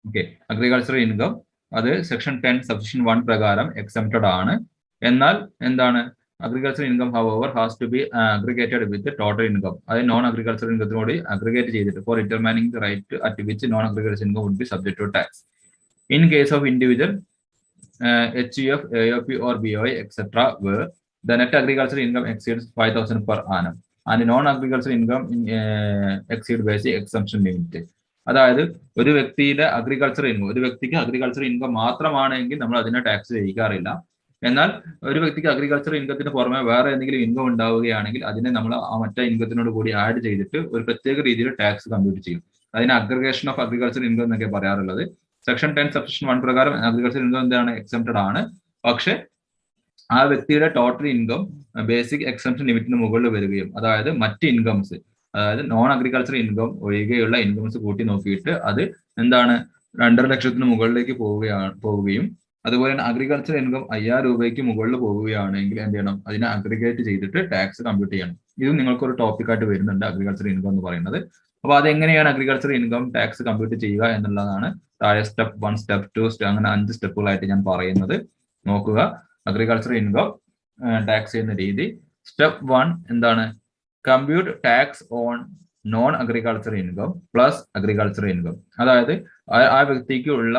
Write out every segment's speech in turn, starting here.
Okay, agricultural income അത് section 10 subsection 1 പ്രകാരം exempted ആണ്. എന്നാൽ എന്താണ് agricultural income however has to be aggregated with total income. അത് നോൺ അഗ്രികൾച്ചറൽ ഇൻകത്തിനോട് അഗ്രിഗേറ്റ് ചെയ്തിട്ട് for determining the rate at which non agricultural income would be subject to tax. In case of individual HUF, AOP or BOI etc. where the net agricultural income exceeds 5,000 per annum and non-agricultural income exceed basic exemption limit. അതായത് ഒരു വ്യക്തിയുടെ agriculture income, ഒരു വ്യക്തിക്ക് agriculture income മാത്രമാണെങ്കിൽ നമ്മൾ അതിനെ tax ചെയ്യിക്കാറില്ല. എന്നാൽ ഒരു വ്യക്തിക്ക് അഗ്രികൾച്ചർ ഇൻകത്തിന് പുറമെ വേറെ എന്തെങ്കിലും ഇൻകം ഉണ്ടാവുകയാണെങ്കിൽ അതിനെ നമ്മൾ ആ മറ്റേ ഇൻകത്തിനോട് കൂടി ആഡ് ചെയ്തിട്ട് ഒരു പ്രത്യേക രീതിയിൽ ടാക്സ് കമ്പ്യൂട്ട് ചെയ്യും. അതിന് അഗ്രിഗേഷൻ ഓഫ് അഗ്രികൾച്ചർ ഇൻകം എന്നൊക്കെ പറയാറുള്ളത്. സെക്ഷൻ 10 സബ്സെക്ഷൻ 1 പ്രകാരം അഗ്രികൾച്ചർ ഇൻകം എന്താണ് എക്സംപ്റ്റഡ് ആണ്. പക്ഷെ ആ വ്യക്തിയുടെ ടോട്ടൽ ഇൻകം ബേസിക് എക്സംപ്ഷൻ ലിമിറ്റിന് മുകളിൽ വരികയും അതായത് മറ്റ് ഇൻകംസ്, അതായത് നോൺ അഗ്രികൾച്ചർ ഇൻകം ഒഴികെയുള്ള ഇൻകംസ് കൂട്ടി നോക്കിയിട്ട് അത് എന്താണ് 2.5 ലക്ഷത്തിന് മുകളിലേക്ക് പോവുകയും അതുപോലെ തന്നെ അഗ്രികൾച്ചർ ഇൻകം 5,000 രൂപയ്ക്ക് മുകളിൽ പോവുകയാണെങ്കിൽ എന്ത് ചെയ്യണം, അതിനെ അഗ്രിഗേറ്റ് ചെയ്തിട്ട് ടാക്സ് കമ്പ്യൂട്ട് ചെയ്യണം. ഇതും നിങ്ങൾക്കൊരു ടോപ്പിക്കായിട്ട് വരുന്നുണ്ട്, അഗ്രികൾച്ചർ ഇൻകം എന്ന് പറയുന്നത്. അപ്പോൾ അതെങ്ങനെയാണ് അഗ്രികൾച്ചർ ഇൻകം ടാക്സ് കമ്പ്യൂട്ട് ചെയ്യുക എന്നുള്ളതാണ് താഴെ സ്റ്റെപ്പ് 1, സ്റ്റെപ്പ് 2, അങ്ങനെ 5 സ്റ്റെപ്പുകളായിട്ട് ഞാൻ പറയുന്നത്. നോക്കുക, അഗ്രികൾച്ചർ ഇൻകം ടാക്സ് ചെയ്യുന്ന രീതി. സ്റ്റെപ്പ് 1 എന്താണ്, compute tax on non agriculture income plus agriculture income. അതായത് ആ വ്യക്തിക്ക് ഉള്ള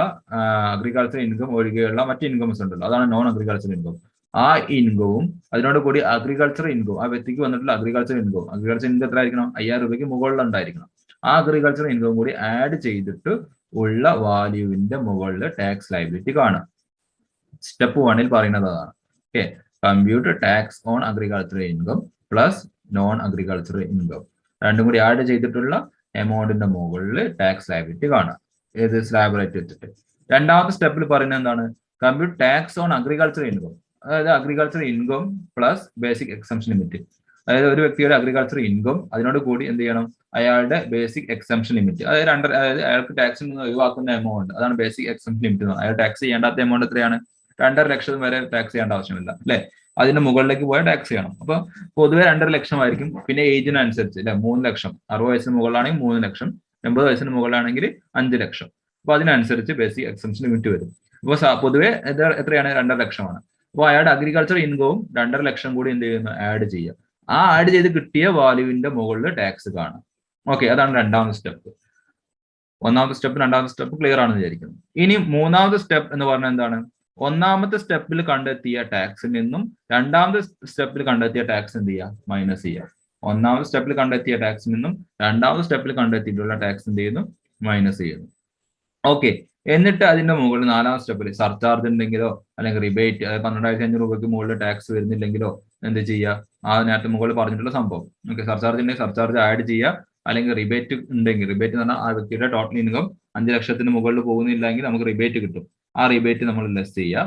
അഗ്രികൾച്ചർ ഇൻകം ഒഴികെയുള്ള മറ്റ് ഇൻകംസ് ഉണ്ടല്ലോ, അതാണ് നോൺ അഗ്രികൾച്ചർ ഇൻകം. ആ ഇൻകവും അതിനോട് കൂടി അഗ്രികൾച്ചർ ഇൻകം, ആ വ്യക്തിക്ക് വന്നിട്ടുള്ള അഗ്രികൾച്ചർ ഇൻകം എത്ര ആയിരിക്കണം, 5,000 രൂപയ്ക്ക് മുകളിൽ ഉണ്ടായിരിക്കണം. ആ അഗ്രികൾച്ചർ ഇൻകം കൂടി ആഡ് ചെയ്തിട്ട് ഉള്ള വാല്യൂവിന്റെ മുകളിൽ ടാക്സ് ലയബിലിറ്റി കാണാം. സ്റ്റെപ്പ് 1 പറയുന്നത് അതാണ്. Okay, compute tax on agriculture income plus non agriculture income രണ്ടും കൂടി ആഡ് ചെയ്തിട്ടുള്ള എമൗണ്ടിന്റെ മുകളിൽ ടാക്സ് ലയബിലിറ്റി കാണാം, ഏത് സ്ലാബ് റേറ്റ് വെച്ചിട്ട്. രണ്ടാമത്തെ സ്റ്റെപ്പിൽ പറയുന്നത് എന്താണ്, compute tax on agriculture income, അതായത് agriculture income plus basic exemption limit. അതായത് ഒരു വ്യക്തിയുടെ അഗ്രികൾച്ചർ ഇൻകം അതിനോട് കൂടി എന്ത് ചെയ്യണം, അയാളുടെ ബേസിക് എക്സംഷൻ ലിമിറ്റ്, അതായത് അയാൾക്ക് ടാക്സിൽ നിന്ന് ഒഴിവാക്കുന്ന എമൗണ്ട്, അതാണ് ബേസിക് എക്സംഷൻ ലിമിറ്റ്. അയാൾ ടാക്സ് ചെയ്യേണ്ടാത്ത എമൗണ്ട് എത്രയാണ്, 2.5 ലക്ഷം വരെ ടാക്സ് ചെയ്യേണ്ട ആവശ്യമില്ല അല്ലെ, അതിന്റെ മുകളിലേക്ക് പോയാൽ ടാക്സ് ചെയ്യണം. അപ്പൊ പൊതുവെ 2.5 ലക്ഷമായിരിക്കും. പിന്നെ ഏജിനനുസരിച്ച് അല്ലെ, 3 ലക്ഷം, 60 വയസ്സിന് മുകളിലാണെങ്കിൽ 3 ലക്ഷം, 80 വയസ്സിന് മുകളിലാണെങ്കിൽ 5 ലക്ഷം. അപ്പൊ അതിനനുസരിച്ച് ബേസിക് എക്സംഷൻ ലിമിറ്റ് വരും. അപ്പൊ പൊതുവെ എത്രയാണ്, 2.5 ലക്ഷമാണ്. അപ്പോൾ അയാളുടെ അഗ്രികൾച്ചർ ഇൻകവും 2.5 ലക്ഷം കൂടി എന്ത് ചെയ്യുന്നു, ആഡ് ചെയ്യുക. ആ ആഡ് ചെയ്ത് കിട്ടിയ വാല്യൂവിന്റെ മുകളിൽ ടാക്സ് കാണാം. ഓക്കെ, അതാണ് രണ്ടാമത്തെ സ്റ്റെപ്പ്. ഒന്നാമത്തെ സ്റ്റെപ്പ് രണ്ടാമത്തെ സ്റ്റെപ്പ് ക്ലിയർ ആണെന്ന് വിചാരിക്കുന്നു. ഇനി മൂന്നാമത്തെ സ്റ്റെപ്പ് എന്ന് പറഞ്ഞാൽ എന്താണ്, ഒന്നാമത്തെ സ്റ്റെപ്പിൽ കണ്ടെത്തിയ ടാക്സിൽ നിന്നും രണ്ടാമത്തെ സ്റ്റെപ്പിൽ കണ്ടെത്തിയ ടാക്സ് എന്ത് ചെയ്യുക, മൈനസ് ചെയ്യുക. ഒന്നാമത്തെ സ്റ്റെപ്പിൽ കണ്ടെത്തിയ ടാക്സിൽ നിന്നും രണ്ടാമത്തെ സ്റ്റെപ്പിൽ കണ്ടെത്തിയിട്ടുള്ള ടാക്സ് എന്ത് ചെയ്യുന്നു, മൈനസ് ചെയ്യുന്നു. ഓക്കെ, എന്നിട്ട് അതിന്റെ മുകളിൽ നാലാം സ്റ്റെപ്പിൽ സർചാർജ് ഉണ്ടെങ്കിലോ അല്ലെങ്കിൽ റിബേറ്റ്, അതായത് 12,500 രൂപയ്ക്ക് മുകളിൽ ടാക്സ് വരുന്നില്ലെങ്കിലോ എന്ത് ചെയ്യുക, ആ നേരത്തെ മുകളിൽ പറഞ്ഞിട്ടുള്ള സംഭവം. ഓക്കെ, സർചാർജ് ഉണ്ടെങ്കിൽ സർചാർജ് ആഡ് ചെയ്യുക, അല്ലെങ്കിൽ റിബേറ്റ് ഉണ്ടെങ്കിൽ, റിബേറ്റ് എന്ന് പറഞ്ഞാൽ ആ വ്യക്തിയുടെ ടോട്ടൽ ഇൻകം 5 ലക്ഷത്തിന് മുകളിൽ പോകുന്നില്ലെങ്കിൽ നമുക്ക് റിബേറ്റ് കിട്ടും, ആ റിബേറ്റ് നമ്മൾ ലെസ് ചെയ്യുക.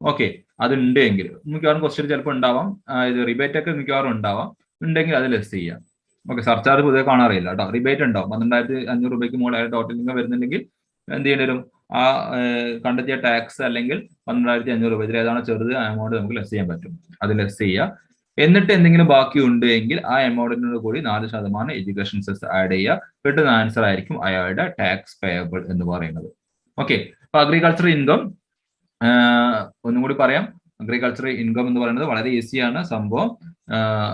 ഓക്കെ, അത് ഉണ്ടെങ്കിൽ മിക്കവാറും ക്വസ്റ്റ്യൻ ചിലപ്പോൾ ഉണ്ടാവാം, ഇത് റിബേറ്റ് ഒക്കെ മിക്കവാറും ഉണ്ടാവാം, ഉണ്ടെങ്കിൽ അത് ലെസ് ചെയ്യാം. ഓക്കെ, സർചാർജ് പൊതുവെ കാണാറില്ല കേട്ടോ, റിബേറ്റ് ഉണ്ടാവും. 12,500 രൂപയ്ക്ക് മുകളിൽ ടോട്ടൽ ഇൻകം വരുന്നുണ്ടെങ്കിൽ എന്ത് ചെയ്യേണ്ടി വരും, ആ കണ്ടെത്തിയ ടാക്സ് അല്ലെങ്കിൽ 12,500 രൂപ ഇതിൽ ഏതാണ് ചെറുത് ആ എമൗണ്ട് നമുക്ക് ലെസ് ചെയ്യാൻ പറ്റും, അത് ലെസ് ചെയ്യുക. എന്നിട്ട് എന്തെങ്കിലും ബാക്കി ഉണ്ട് എങ്കിൽ ആ എമൗണ്ടിനോട് കൂടി 4% എഡ്യൂക്കേഷൻ സെസ് ആഡ് ചെയ്യുക. കിട്ടുന്ന ആൻസർ ആയിരിക്കും അയാളുടെ ടാക്സ് പേയബിൾ എന്ന് പറയുന്നത്. ഓക്കെ, അപ്പൊ അഗ്രികൾച്ചർ ഇൻകം ഒന്നും കൂടി പറയാം. അഗ്രികൾച്ചർ ഇൻകം എന്ന് പറയുന്നത് വളരെ ഈസിയാണ് സംഭവം.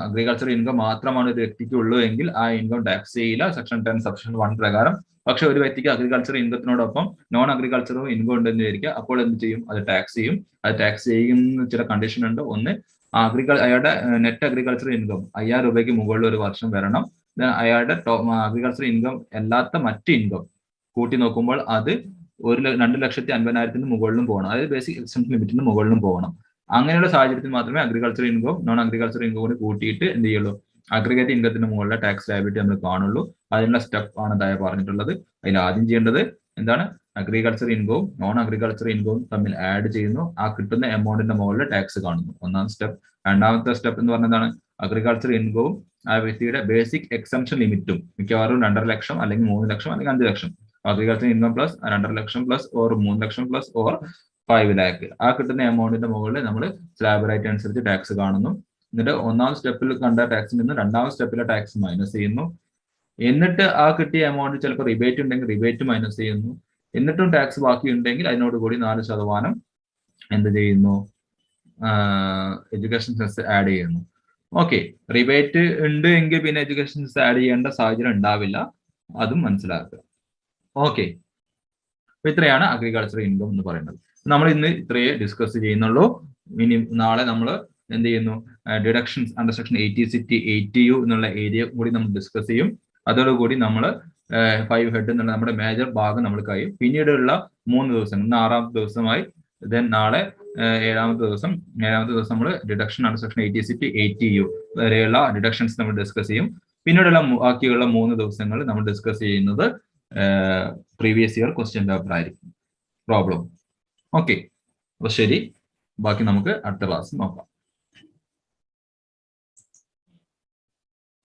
അഗ്രികൾച്ചർ ഇൻകം മാത്രമാണ് ഒരു വ്യക്തിക്ക് ഉള്ളൂ എങ്കിൽ ആ ഇൻകം ടാക്സ് ചെയ്യില്ല, സെക്ഷൻ 10 സബ്സെക്ഷൻ 1 പ്രകാരം. പക്ഷെ ഒരു വ്യക്തിക്ക് അഗ്രികൾച്ചർ ഇൻകത്തിനോടൊപ്പം നോൺ അഗ്രികൾച്ചറും ഇൻകം ഉണ്ടെന്ന് വിചാരിക്കുക, അപ്പോൾ എന്ത് ചെയ്യും, അത് ടാക്സ് ചെയ്യും. അത് ടാക്സ് ചെയ്യുന്ന ചില കണ്ടീഷൻ ഉണ്ട്. ഒന്ന്, അയാളുടെ നെറ്റ് അഗ്രികൾച്ചർ ഇൻകം 5,000 രൂപയ്ക്ക് മുകളിൽ ഒരു വർഷം വരണം. അയാളുടെ അഗ്രികൾച്ചർ ഇൻകം അല്ലാത്ത മറ്റ് ഇൻകം കൂട്ടി നോക്കുമ്പോൾ അത് 2,50,000 മുകളിലും പോകണം, അതായത് ബേസിക് എക്സംപ്ഷൻ ലിമിറ്റിന് മുകളിലും പോകണം. അങ്ങനെയുള്ള സാഹചര്യത്തിൽ മാത്രമേ agriculture income non agriculture income കൂടി കൂട്ടിയിട്ട് എന്ത് ചെയ്യുള്ളൂ, അഗ്രിഗേറ്റ് ഇൻകത്തിന് മുകളിലെ ടാക്സ് ലയബിലിറ്റി നമ്മൾ കാണുള്ളൂ. അതിനുള്ള സ്റ്റെപ്പ് ആണ് താഴെ പറഞ്ഞിട്ടുള്ളത്. അതിൽ ആദ്യം ചെയ്യേണ്ടത് എന്താണ്, അഗ്രികൾച്ചർ ഇൻകവും നോൺ അഗ്രികൾച്ചർ ഇൻകവും തമ്മിൽ ആഡ് ചെയ്യുന്നു, ആ കിട്ടുന്ന എമൗണ്ടിന്റെ മുകളിൽ ടാക്സ് കാണുന്നു, ഒന്നാം സ്റ്റെപ്പ്. രണ്ടാമത്തെ സ്റ്റെപ്പ് എന്ന് പറഞ്ഞതാണ് അഗ്രികൾച്ചർ ഇൻകവും ആ വ്യക്തിയുടെ ബേസിക് എക്സംപ്ഷൻ ലിമിറ്റും മിക്കവാറും 2.5 ലക്ഷം അല്ലെങ്കിൽ 3 ലക്ഷം അല്ലെങ്കിൽ 5 lakh. Agriculture income plus 2.5 lakh plus or 3 lakh plus or 5 lakh, ആ കിട്ടുന്ന എമൗണ്ടിന്റെ മുകളിൽ നമ്മൾ സ്ലാബ് റേറ്റ് അനുസരിച്ച് ടാക്സ് കാണുന്നു. എന്നിട്ട് ഒന്നാം സ്റ്റെപ്പിൽ കണ്ട ടാക്സിൽ നിന്ന് രണ്ടാമത്തെ സ്റ്റെപ്പിലെ ടാക്സ് മൈനസ് ചെയ്യുന്നു. എന്നിട്ട് ആ കിട്ടിയ എമൗണ്ട് ചിലപ്പോൾ റിബേറ്റ് ഉണ്ടെങ്കിൽ റിബേറ്റ് മൈനസ് ചെയ്യുന്നു. എന്നിട്ടും ടാക്സ് ബാക്കി ഉണ്ടെങ്കിൽ അതിനോട് കൂടി 4% എന്ത് ചെയ്യുന്നു, എഡ്യൂക്കേഷൻ സെസ് ആഡ് ചെയ്യുന്നു. ഓക്കെ, റിബേറ്റ് ഉണ്ട് എങ്കിൽ പിന്നെ എഡ്യൂക്കേഷൻ സെസ് ആഡ് ചെയ്യേണ്ട സാഹചര്യം ഉണ്ടാവില്ല, അതും മനസ്സിലാക്കുക. ഓക്കെ, അപ്പൊ ഇത്രയാണ് അഗ്രികൾച്ചർ ഇൻകം എന്ന് പറയുന്നത്. നമ്മൾ ഇന്ന് ഇത്രയേ ഡിസ്കസ് ചെയ്യുന്നുള്ളൂ. ഇനി നാളെ നമ്മൾ എന്ത് ചെയ്യുന്നു, deductions under section 80C 80U എന്നുള്ള ഏരിയ കൂടി നമ്മൾ ഡിസ്കസ് ചെയ്യും. അതോടുകൂടി നമ്മൾ 5 ഹെഡ് എന്നുള്ള നമ്മുടെ മേജർ ഭാഗം നമ്മൾ കഴിയും. പിന്നീടുള്ള 3 ദിവസം, ഇന്ന് 6ാമത്തെ ദിവസമായി, ദെൻ നാളെ 7ാമത്തെ ദിവസം നമ്മൾ deduction under section 80C 80U വരെയുള്ള ഡിഡക്ഷൻസ് നമ്മൾ ഡിസ്കസ് ചെയ്യും. പിന്നീടുള്ള ബാക്കിയുള്ള 3 ദിവസങ്ങൾ നമ്മൾ ഡിസ്കസ് ചെയ്യുന്നത് പ്രീവിയസ് ഇയർ ക്വസ്റ്റ്യൻ പേപ്പർ ആയിരിക്കും, പ്രോബ്ലം. ഓക്കെ, അപ്പൊ ശരി, ബാക്കി നമുക്ക് അടുത്ത ക്ലാസ് നോക്കാം.